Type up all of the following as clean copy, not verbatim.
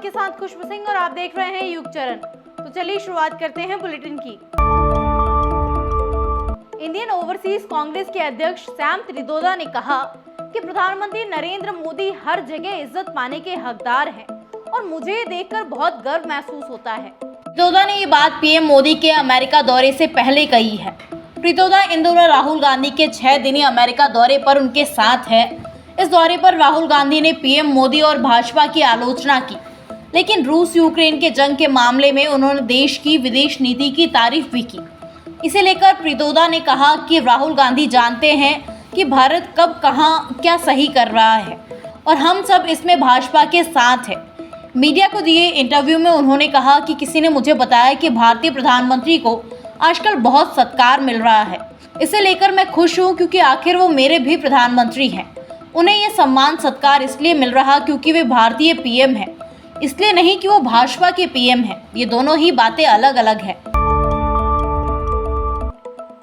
आपके साथ खुशबू सिंह और आप देख रहे हैं युग चरण। तो चलिए शुरुआत करते हैं बुलेटिन की। इंडियन ओवरसीज कांग्रेस के अध्यक्ष सैम त्रिदोदा ने कहा कि प्रधानमंत्री नरेंद्र मोदी हर जगह इज्जत पाने के हकदार हैं और मुझे ये देखकर बहुत गर्व महसूस होता है। त्रिदोदा ने ये बात पीएम मोदी के अमेरिका दौरे से पहले कही है। त्रिदोदा इन दिनों राहुल गांधी के 6 दिनी अमेरिका दौरे पर उनके साथ है। इस दौरे पर राहुल गांधी ने पीएम मोदी और भाजपा की आलोचना की, लेकिन रूस यूक्रेन के जंग के मामले में उन्होंने देश की विदेश नीति की तारीफ भी की। इसे लेकर त्रिदोदा ने कहा कि राहुल गांधी जानते हैं कि भारत कब कहां क्या सही कर रहा है और हम सब इसमें भाजपा के साथ हैं। मीडिया को दिए इंटरव्यू में उन्होंने कहा कि किसी ने मुझे बताया कि भारतीय प्रधानमंत्री को आजकल बहुत सत्कार मिल रहा है। इसे लेकर मैं खुश हूं क्योंकि आखिर वो मेरे भी प्रधानमंत्री हैं। उन्हें ये सम्मान सत्कार इसलिए मिल रहा क्योंकि वे भारतीय पीएम हैं, इसलिए नहीं कि वो भाजपा के पीएम हैं। ये दोनों ही बातें अलग अलग हैं।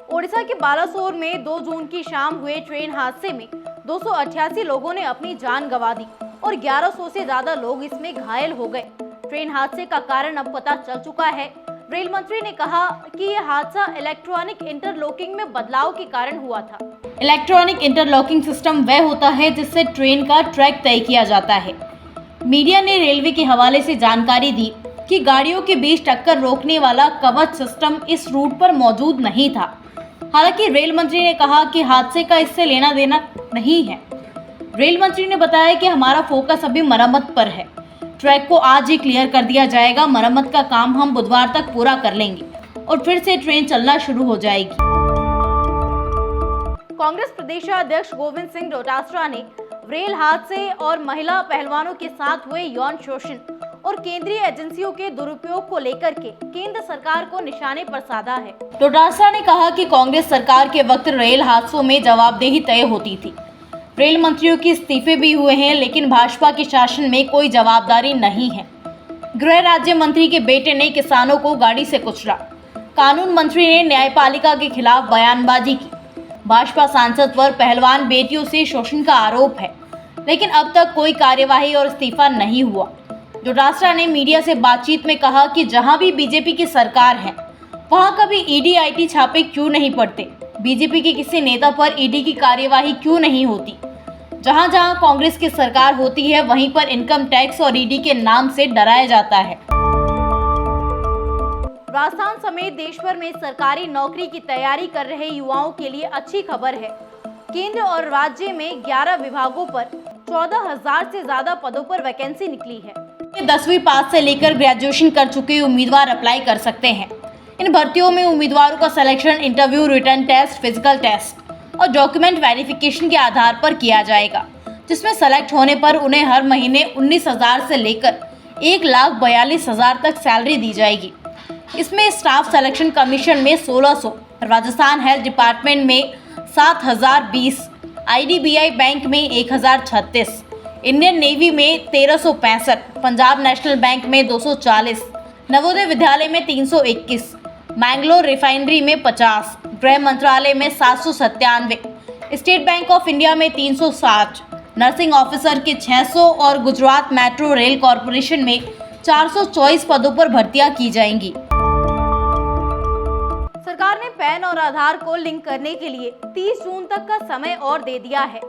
ओडिशा के बालासोर में 2 जून की शाम हुए ट्रेन हादसे में 288 लोगों ने अपनी जान गंवा दी और 1100 से ज्यादा लोग इसमें घायल हो गए। ट्रेन हादसे का कारण अब पता चल चुका है। रेल मंत्री ने कहा कि यह हादसा इलेक्ट्रॉनिक इंटरलॉकिंग में बदलाव के कारण हुआ था। इलेक्ट्रॉनिक इंटरलॉकिंग सिस्टम वह होता है जिससे ट्रेन का ट्रैक तय किया जाता है। मीडिया ने रेलवे के हवाले से जानकारी दी कि गाड़ियों के बीच टक्कर रोकने वाला कवच सिस्टम इस रूट पर मौजूद नहीं था। हालांकि रेल मंत्री ने कहा कि हादसे का इससे लेना देना नहीं है। रेल मंत्री ने बताया कि हमारा फोकस अभी मरम्मत पर है। ट्रैक को आज ही क्लियर कर दिया जाएगा। मरम्मत का काम हम बुधवार तक पूरा कर लेंगे और फिर से ट्रेन चलना शुरू हो जाएगी। कांग्रेस प्रदेशाध्यक्ष गोविंद सिंह डोटासरा ने रेल हादसे और महिला पहलवानों के साथ हुए यौन शोषण और केंद्रीय एजेंसियों के दुरुपयोग को लेकर के केंद्र सरकार को निशाने पर साधा है। डोटासरा ने कहा कि कांग्रेस सरकार के वक्त रेल हादसों में जवाबदेही तय होती थी। रेल मंत्रियों के इस्तीफे भी हुए हैं, लेकिन भाजपा के शासन में कोई जवाबदारी नहीं है। गृह राज्य मंत्री के बेटे ने किसानों को गाड़ी से कुचला। कानून मंत्री ने न्यायपालिका के खिलाफ बयानबाजी की। भाजपा सांसद पर पहलवान बेटियों से शोषण का आरोप है, लेकिन अब तक कोई कार्यवाही और इस्तीफा नहीं हुआ। डोटासरा ने मीडिया से बातचीत में कहा कि जहां भी बीजेपी की सरकार है वहां कभी ईडी आईटी छापे क्यों नहीं पड़ते, बीजेपी के किसी नेता पर ईडी की कार्यवाही क्यों नहीं होती। जहां जहां कांग्रेस की सरकार होती है वहीं पर इनकम टैक्स और ईडी के नाम से डराया जाता है। राजस्थान समेत देश भर में सरकारी नौकरी की तैयारी कर रहे युवाओं के लिए अच्छी खबर है। केंद्र और राज्य में 11 विभागों पर 14,000 से ज्यादा पदों पर वैकेंसी निकली है। 10वीं पास से लेकर ग्रेजुएशन कर चुके उम्मीदवार अप्लाई कर सकते हैं। इन भर्तियों में उम्मीदवारों का selection interview, written test, physical test और डॉक्यूमेंट वेरिफिकेशन के आधार पर किया जाएगा, जिसमें सेलेक्ट होने पर उन्हें हर महीने 19,000 से लेकर 1,42,000 तक सैलरी दी जाएगी। इसमें स्टाफ सिलेक्शन कमीशन में 1,600, राजस्थान हेल्थ डिपार्टमेंट में 7,020, IDBI बैंक में 1,036, इंडियन नेवी में 1,365, पंजाब नेशनल बैंक में 240, नवोदय विद्यालय में 321, मैंगलोर रिफाइनरी में 50, गृह मंत्रालय में 797, स्टेट बैंक ऑफ इंडिया में 360, नर्सिंग ऑफिसर के 600 और गुजरात मेट्रो रेल कॉरपोरेशन में 424 पदों पर भर्तियां की जाएंगी। सरकार ने पैन और आधार को लिंक करने के लिए 30 जून तक का समय और दे दिया है।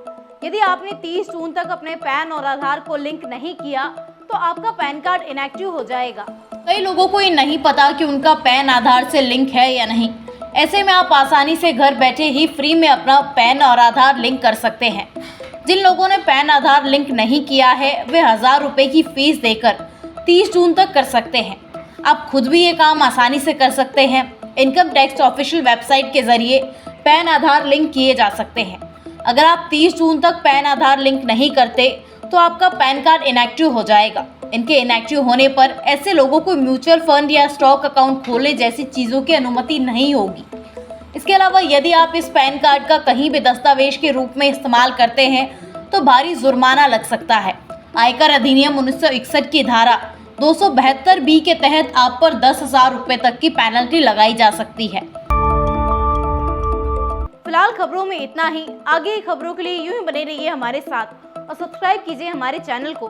यदि आपने 30 जून तक अपने पैन और आधार को लिंक नहीं किया तो आपका पैन कार्ड इनएक्टिव हो जाएगा। कई लोगों को ये नहीं पता कि उनका पैन आधार से लिंक है या नहीं। ऐसे में आप आसानी से घर बैठे ही फ्री में अपना पैन और आधार लिंक कर सकते हैं। जिन लोगों ने पैन आधार लिंक नहीं किया है वे 1,000 रुपये की फीस देकर 30 जून तक कर सकते हैं। आप खुद भी ये काम आसानी से कर सकते हैं। इनकम टैक्स ऑफिशियल वेबसाइट के जरिए पैन आधार लिंक किए जा सकते हैं। अगर आप 30 जून तक पैन आधार लिंक नहीं करते तो आपका पैन कार्ड इनएक्टिव हो जाएगा। इनके इनएक्टिव होने पर ऐसे लोगों को म्यूचुअल फंड या स्टॉक अकाउंट खोलने जैसी चीज़ों की अनुमति नहीं होगी। इसके अलावा यदि आप इस पैन कार्ड का कहीं भी दस्तावेज के रूप में इस्तेमाल करते हैं तो भारी जुर्माना लग सकता है। आयकर अधिनियम 1961 की धारा 272B के तहत आप पर 10,000 रुपये तक की पेनल्टी लगाई जा सकती है। फिलहाल खबरों में इतना ही। आगे की खबरों के लिए यूं ही बने रहिए हमारे साथ और सब्सक्राइब कीजिए हमारे चैनल को।